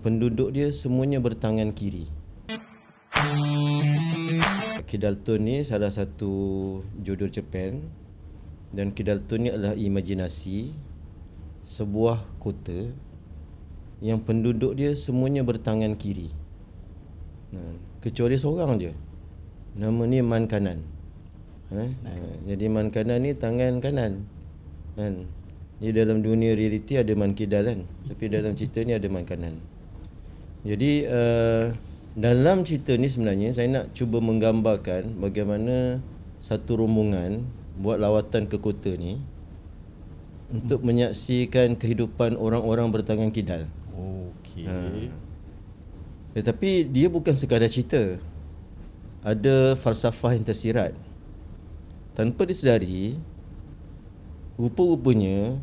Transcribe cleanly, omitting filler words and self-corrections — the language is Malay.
penduduk dia semuanya bertangan kiri. Kidalton ni salah satu judul cerpen, dan Kidalton ni adalah imajinasi sebuah kota yang penduduk dia semuanya bertangan kiri. Kecuali seorang je. Nama ni Man Kanan. Jadi Man Kanan ni tangan kanan. Kan? Di dalam dunia realiti ada Man Kidal kan, tapi dalam cerita ni ada Man Kanan. Jadi dalam cerita ni sebenarnya saya nak cuba menggambarkan bagaimana satu rombongan buat lawatan ke kota ni untuk menyaksikan kehidupan orang-orang bertangan kidal. Okey. Tetapi dia bukan sekadar cerita. Ada falsafah yang tersirat. Tanpa disedari, rupa-rupanya